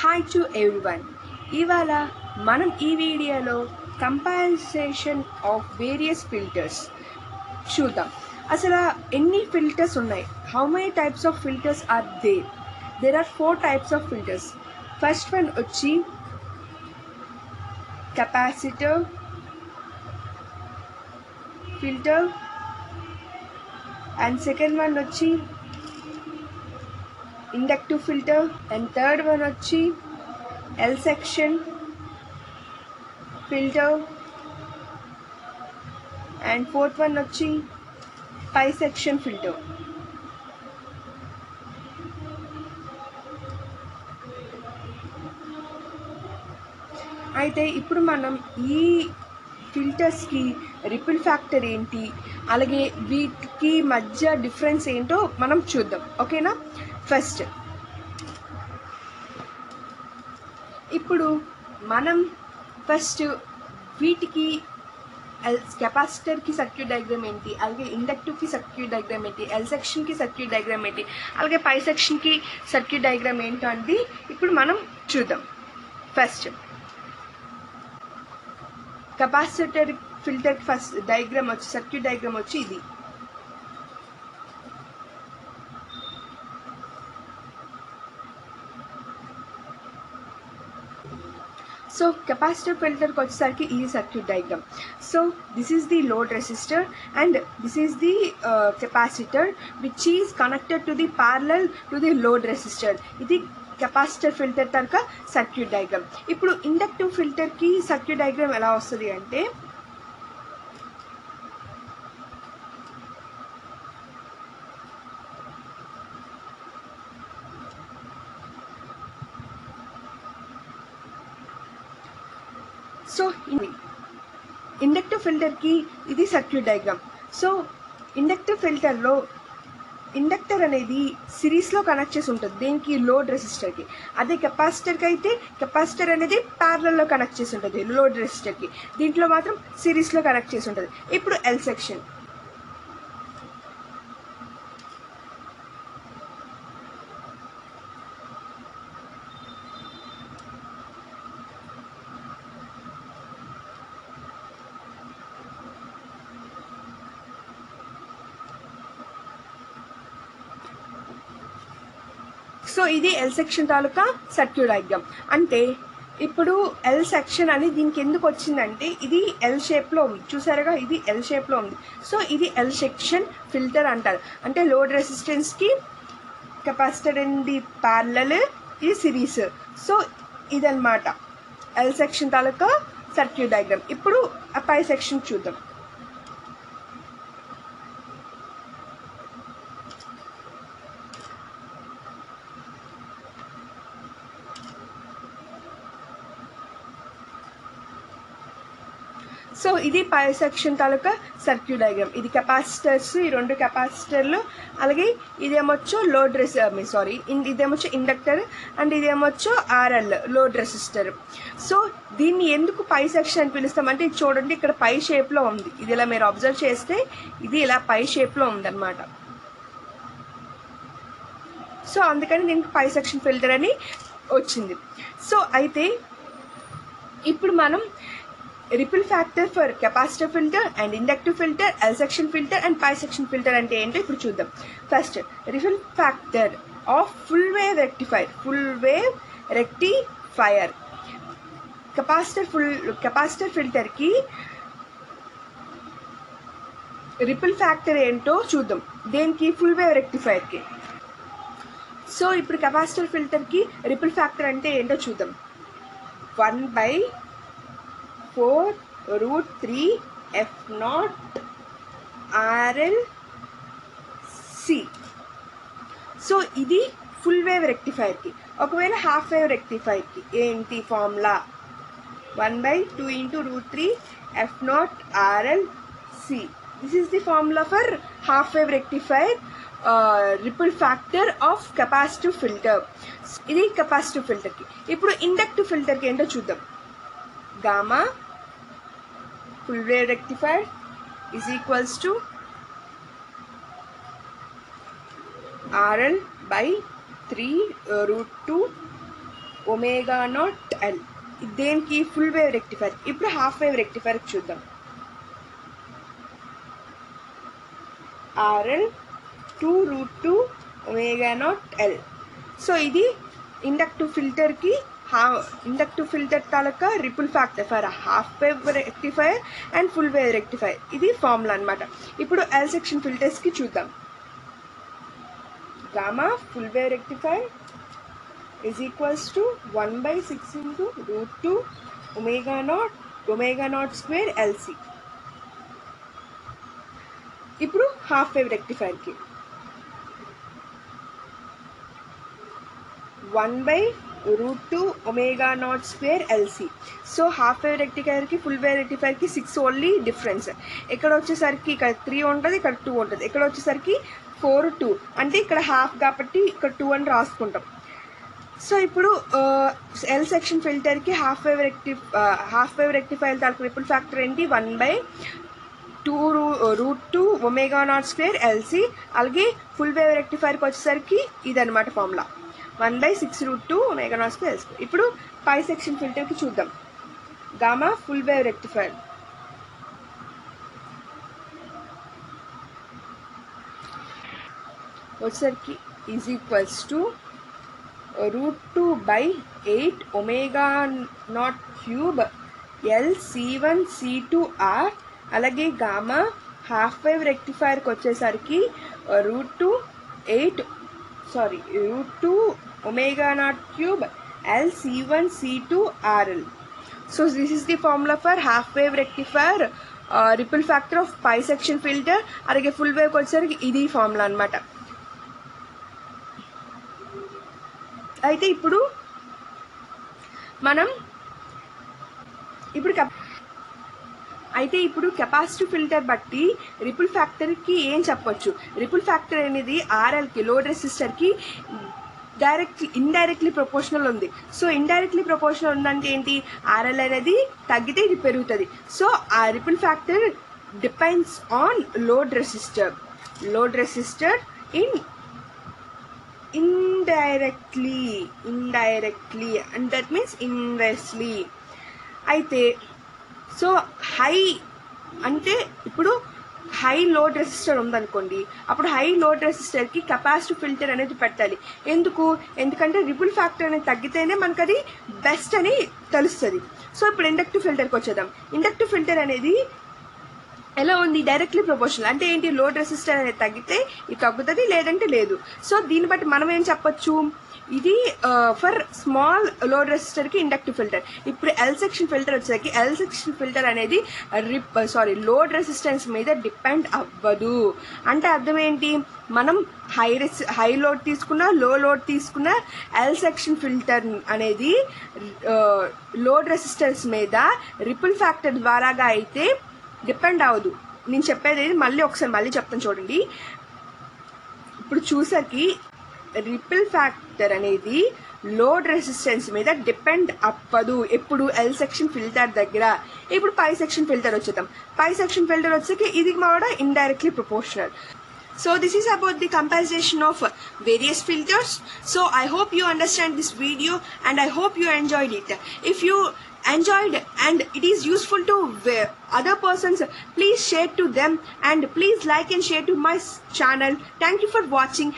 Hi to everyone. ఇవాళ మనం ఈ వీడియోలో కంపారిజన్ ఆఫ్ వేరియస్ ఫిల్టర్స్ చూద్దాం. అసలు ఎన్ని ఫిల్టర్స్ ఉన్నాయి, how many types of filters are there are 4 types of filters. First one వచ్చి capacitor filter, and second one వచ్చి inductive filter, and third one వచ్చి L section filter, and fourth one వచ్చి pi section filter. అయితే ఇప్పుడు మనం ఈ ఫిల్టర్స్కి ripple factor ఏంటి, అలాగే వీటికి మధ్య డిఫరెన్స్ ఏంటో మనం చూద్దాం. ఓకేనా? ఫస్ట్ ఇప్పుడు మనం వీటికి కెపాసిటర్కి సర్క్యూట్ డయాగ్రామ్ ఏంటి, అలాగే ఇండక్టివ్కి సర్క్యూట్ డయాగ్రామ్ ఏంటి, ఎల్ సెక్షన్కి సర్క్యూట్ డయాగ్రామ్ ఏంటి, అలాగే పై సెక్షన్కి సర్క్యూట్ డయాగ్రామ్ ఏంటో అనేది ఇప్పుడు మనం చూద్దాం. First capacitor filter first diagram వచ్చి సర్క్యూట్ డయాగ్రామ్ వచ్చి ఇది. సో కెపాసిటర్ ఫిల్టర్కి వచ్చేసరికి ఇది circuit diagram. So this is the load resistor and this is the capacitor which is connected to the parallel to the load resistor. ఇది capacitor filter తరక circuit diagram. ఇప్పుడు inductive ఫిల్టర్కి circuit diagram ఎలా వస్తుంది అంటే, సో ఇండక్టివ్ ఫిల్టర్కి ఇది circuit diagram. So inductive ఫిల్టర్లో ఇండక్టర్ అనేది సిరీస్లో కనెక్ట్ చేసి ఉంటుంది దీనికి లోడ్ రెసిస్టర్కి. అదే కెపాసిటర్కి అయితే కెపాసిటర్ అనేది ప్యారలల్లో కనెక్ట్ చేసి ఉంటుంది లోడ్ రెసిస్టర్కి. దీంట్లో మాత్రం సిరీస్లో కనెక్ట్ చేసి ఉంటుంది. ఇప్పుడు ఎల్ సెక్షన్. సో ఇది ఎల్ సెక్షన్ తాలూకా సర్క్యూట్ డయాగ్రామ్. అంటే ఇప్పుడు ఎల్ సెక్షన్ అని దీనికి ఎందుకు వచ్చిందంటే, ఇది ఎల్ షేప్లో ఉంది, చూసారుగా, ఇది ఎల్ షేప్లో ఉంది. సో ఇది ఎల్ సెక్షన్ ఫిల్టర్ అంటారు. అంటే లోడ్ రెసిస్టెన్స్కి కెపాసిటర్ అండి ప్యారలల్, ఇది సిరీస్. సో ఇదన్నమాట ఎల్ సెక్షన్ తాలూకా సర్క్యూట్ డయాగ్రామ్. ఇప్పుడు పై సెక్షన్ చూద్దాం. సో ఇది పై సెక్షన్ తాలూకా సర్క్యూట్ డయాగ్రామ్. ఇది కెపాసిటర్స్, ఈ 2 కెపాసిటర్లు, అలాగే ఇదేమొచ్చు ఇదేమొచ్చు ఇండక్టర్, అండ్ ఇదేమొచ్చు ఆర్ఎల్ లోడ్ రెసిస్టర్. సో దీన్ని ఎందుకు పై సెక్షన్ అని పిలుస్తామంటే, ఇది చూడండి, ఇక్కడ పై షేప్లో ఉంది. ఇది ఇలా మీరు అబ్జర్వ్ చేస్తే ఇది ఇలా పై షేప్లో ఉందన్నమాట. సో అందుకని దీనికి పై సెక్షన్ ఫిల్టర్ అని వచ్చింది. సో అయితే ఇప్పుడు మనం ripple factor for capacitor filter and inductive filter, L section filter and pi section filter అంటే ఏంటో ఇప్పుడు చూద్దాం. First ripple factor of full wave rectifier. Capacitor ఫిల్టర్కి రిపిల్ ఫ్యాక్టర్ ఏంటో చూద్దాం. దేనికి? ఫుల్ వేవ్ రెక్టిఫైయర్కి. సో ఇప్పుడు కెపాసిటర్ ఫిల్టర్కి రిపిల్ ఫ్యాక్టర్ అంటే ఏంటో చూద్దాం. 1/4√3 F0 RLC. సో ఇది ఫుల్ వేవ్ రెక్టిఫైర్కి. ఒకవేళ హాఫ్ వేవ్ రెక్టిఫైర్కి ఏంటి formula? 1/2 × √3 F0 RLC. This is the formula for half wave rectifier ripple factor of capacitive filter. ఇది కెపాసిటివ్ ఫిల్టర్కి. ఇప్పుడు ఇండక్టివ్ ఫిల్టర్కి ఏంటో చూద్దాం. Gamma full wave rectifier is equals to RL by 3 √2 omega naught L. దేనికి? Full wave rectifier. ఇప్పుడు half wave rectifier చూద్దాం. RL 2√2 omega naught L. So ఇది inductive ఫిల్టర్కి inductive filter తాలూకా ripple factor for half wave rectifier and full wave rectifier. ఇది formula అనమాట. ఇప్పుడు L section ఫిల్టర్స్కి చూద్దాం. Gamma full wave rectifier is equals to 1/6 into √2 omega naught square LC. ఇప్పుడు half wave రెక్టిఫైర్కి 1/√2 omega naught square LC. So half wave రెక్టిఫైర్కి full wave రెక్టిఫైర్కి 6 only difference. ఇక్కడ వచ్చేసరికి ఇక్కడ 3 ఉంటుంది, ఇక్కడ 2 ఉంటుంది. ఇక్కడ వచ్చేసరికి 4 2 అంటే ఇక్కడ హాఫ్ కాబట్టి ఇక్కడ 2 అని రాసుకుంటాం. సో ఇప్పుడు ఎల్ సెక్షన్ ఫిల్టర్కి హాఫ్ వేవ్ రెక్టిఫైర్ తాలూకు రిపుల్ ఫ్యాక్టర్ ఏంటి? 1/2√2 ఒమేగా నాట్ స్క్వేర్ ఎల్సి. అలాగే ఫుల్ వేవ్ రెక్టిఫైర్కి వచ్చేసరికి ఇదనమాట formula, 1/6√2 omega naught square LC. ఇప్పుడు పై సెక్షన్ ఫిల్టర్కి చూద్దాం. గామా ఫుల్ వేవ్ రెక్టిఫైర్ వచ్చేసరికి is equals to √2/8 omega naught cube L C1 C2 R. అలాగే గామా హాఫ్ వేవ్ రెక్టిఫైర్కి వచ్చేసరికి √2 omega naught cube L C1 C2 RL. So this is the formula for half wave rectifier ripple factor of pi section filter. అలాగే full వేవ్కి వచ్చేసరికి ఇది formula అనమాట. అయితే ఇప్పుడు capacitive filter బట్టి రిపుల్ ఫ్యాక్టర్కి ఏం చెప్పొచ్చు? రిపుల్ ఫ్యాక్టర్ అనేది ఆర్ఎల్కి లోడ్ రెసిస్టర్కి ఇండైరెక్ట్లీ ప్రపోర్షనల్ ఉంది. సో ఇండైరెక్ట్లీ ప్రపోర్షనల్ ఉందంటే ఏంటి? ఆర్ఎల్ అనేది తగ్గితే ఇది పెరుగుతుంది. సో ఆ ripple factor depends on load resistor indirectly and that means inversely. అయితే సో హై అంటే ఇప్పుడు హై లోడ్ రెసిస్టర్ ఉందనుకోండి, అప్పుడు హై లోడ్ రెసిస్టర్కి కెపాసిటివ్ ఫిల్టర్ అనేది పెట్టాలి. ఎందుకంటే రిపుల్ ఫ్యాక్టర్ అనేది తగ్గితేనే మనకు అది బెస్ట్ అని తెలుస్తుంది. సో ఇప్పుడు ఇండక్టివ్ ఫిల్టర్కి వచ్చేద్దాం. ఇండక్టివ్ ఫిల్టర్ అనేది ఎలా ఉంది? Directly proportional. అంటే ఏంటి? లోడ్ రెసిస్టర్ అనేది తగ్గితే ఇది తగ్గుతుంది, లేదంటే లేదు. సో దీన్ని బట్టి మనం ఏం చెప్పొచ్చు? ఇది ఫర్ స్మాల్ లోడ్ రెసిస్టర్కి ఇండక్టివ్ ఫిల్టర్. ఇప్పుడు ఎల్ సెక్షన్ ఫిల్టర్ వచ్చేసరికి ఎల్ సెక్షన్ ఫిల్టర్ అనేది లోడ్ రెసిస్టెన్స్ మీద డిపెండ్ అవ్వదు. అంటే అర్థం ఏంటి? మనం హై లోడ్ తీసుకున్నా లో లోడ్ తీసుకున్నా ఎల్ సెక్షన్ ఫిల్టర్ అనేది లోడ్ రెసిస్టెన్స్ మీద రిపుల్ ఫ్యాక్టర్ ద్వారాగా అయితే డిపెండ్ అవ్వదు. నేను చెప్పేది మళ్ళీ చెప్తాను చూడండి. ఇప్పుడు చూసరికి రిపుల్ ఫ్యాక్టర్ అనేది లోడ్ రెసిస్టెన్స్ మీద డిపెండ్ అవ్వదు ఎప్పుడు ఎల్ సెక్షన్ ఫిల్టర్ దగ్గర. ఇప్పుడు పై సెక్షన్ ఫిల్టర్ వచ్చేద్దాం. పై సెక్షన్ ఫిల్టర్ వచ్చేకి ఇది కూడా indirectly proportional. So this is about the comparison of various filters. So I hope you understand this video and I hope you enjoyed it. If you enjoyed and it is useful to other persons, please share to them and please like and share to my channel. Thank you for watching.